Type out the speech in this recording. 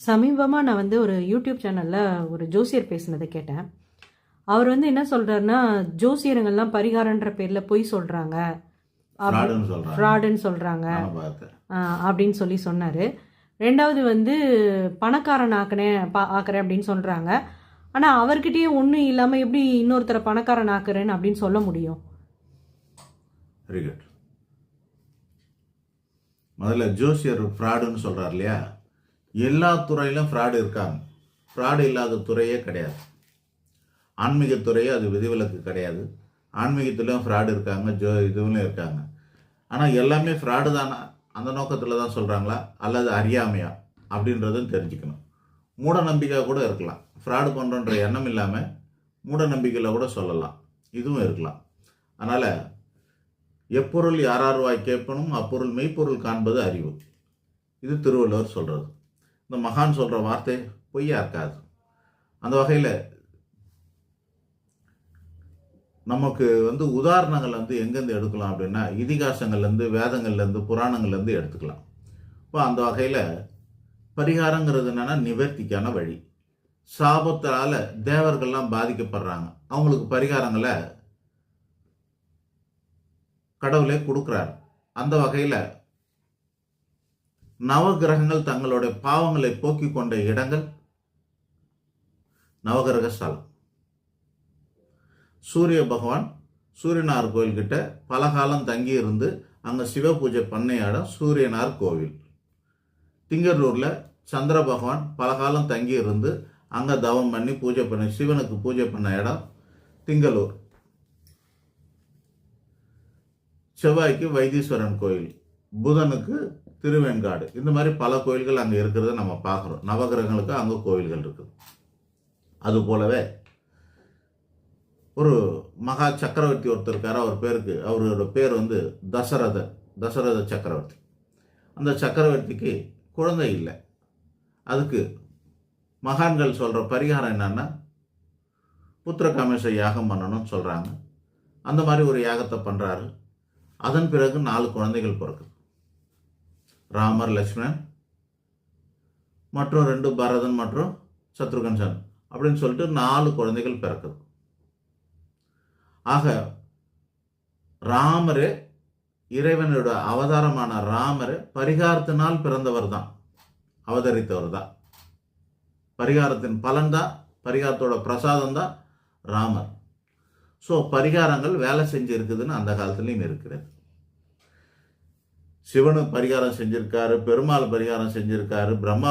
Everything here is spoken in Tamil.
சமீபமாக நான் ஒரு யூடியூப் சேனலில் ஒரு ஜோசியர் பேசினதை கேட்டேன். அவர் என்ன சொல்கிறாருன்னா, ஜோசியருங்கள்லாம் பரிகாரன்ற பேரில் பொய் சொல்கிறாங்க, ஃப்ராடுன்னு சொல்கிறாங்க அப்படின்னு சொன்னார். ரெண்டாவது பணக்காரன் ஆக்குறேன் அப்படின்னு சொல்கிறாங்க. ஆனால் அவர்கிட்டயே ஒன்றும் இல்லாமல் எப்படி இன்னொருத்தரை பணக்காரன் ஆக்குறேன்னு அப்படின்னு சொல்ல முடியும்? Very good. முதல்ல ஜோசியர் ஃப்ராடுன்னு சொல்கிறார் இல்லையா, எல்லா துறையிலும் ஃப்ராடு இருக்காங்க. ஃப்ராடு இல்லாத துறையே கிடையாது. ஆன்மீகத்துறையே அது விதிவிலக்கு கிடையாது. ஆன்மீகத்திலும் ஃப்ராடு இருக்காங்க, இதுவும் இருக்காங்க. ஆனால் எல்லாமே ஃப்ராடு தானே, அந்த நோக்கத்தில் தான் சொல்கிறாங்களா அல்லது அறியாமையா அப்படின்றதும் தெரிஞ்சுக்கணும். மூட நம்பிக்கை கூட இருக்கலாம். ஃப்ராடு பண்ணுறன்ற எண்ணம் இல்லாமல் மூட நம்பிக்கையில் கூட சொல்லலாம், இதுவும் இருக்கலாம். அதனால் எப்பொருள் யாரார்வாய் கேட்பனும் அப்பொருள் மெய்ப்பொருள் காண்பது அறிவு, இது திருவள்ளுவர் சொல்கிறது. இந்த மகான் சொல்கிற வார்த்தை பொய்யா இருக்காது. அந்த வகையில் நமக்கு உதாரணங்கள் எங்கேருந்து எடுக்கலாம் அப்படின்னா, இதிகாசங்கள்லேருந்து, வேதங்கள்லேருந்து, புராணங்கள்லேருந்து எடுத்துக்கலாம். இப்போ அந்த வகையில் பரிகாரங்கிறது என்னென்னா நிவர்த்திக்கான வழி. சாபத்தால் தேவர்கள்லாம் பாதிக்கப்படுறாங்க, அவங்களுக்கு பரிகாரங்களை கடவுளே கொடுக்குறாரு. அந்த வகையில் நவகிரகங்கள் தங்களுடைய பாவங்களை போக்கிக் கொண்ட இடங்கள் நவகிரக ஸ்தலம். சூரிய பகவான் சூரியனார் கோயில்கிட்ட பல காலம் தங்கி இருந்து அங்கே சிவ பூஜை பண்ண இடம் சூரியனார் கோவில். திங்கரூரில் சந்திர பகவான் பல காலம் தங்கி இருந்து அங்கே தவம் பண்ணி பூஜை பண்ணி சிவனுக்கு பூஜை பண்ண இடம் திங்களூர். செவ்வாய்க்கு வைத்தீஸ்வரன் கோயில், புதனுக்கு திருவெண்காடு. இந்த மாதிரி பல கோயில்கள் அங்கே இருக்கிறத நம்ம பார்க்குறோம். நவகிரகங்களுக்கு அங்கே கோயில்கள் இருக்குது. அது போலவே ஒரு மகா சக்கரவர்த்தி ஒருத்தர் இருக்கார். அவரோட பேர் தசரத சக்கரவர்த்தி. அந்த சக்கரவர்த்திக்கு குழந்தை இல்லை. அதுக்கு மகான்கள் சொல்கிற பரிகாரம் என்னன்னா, புத்திரகாமேச யாகம் பண்ணணும்னு சொல்கிறாங்க. அந்த மாதிரி ஒரு யாகத்தை பண்ணுறாரு. அதன் பிறகு 4 குழந்தைகள் பிறக்குது. ராமர், லக்ஷ்மணன் மற்றும் 2 பரதன் மற்றும் சத்ருகன் அப்படின்னு சொல்லிட்டு 4 குழந்தைகள் பிறக்குது. ஆக ராமரே, இறைவனோட அவதாரமான ராமரே பரிகாரத்தினால் பிறந்தவர் தான், அவதரித்தவர் தான். பரிகாரத்தின் பலன் தான், பரிகாரத்தோட பிரசாதம் தான் ராமர். ஸோ பரிகாரங்கள் வேலை செஞ்சு இருக்குதுன்னு அந்த காலத்துலேயும் இருக்கிறது. சிவனு பரிகாரம் செஞ்சிருக்காரு, பெருமாள் பரிகாரம் செஞ்சிருக்காரு, பிரம்மா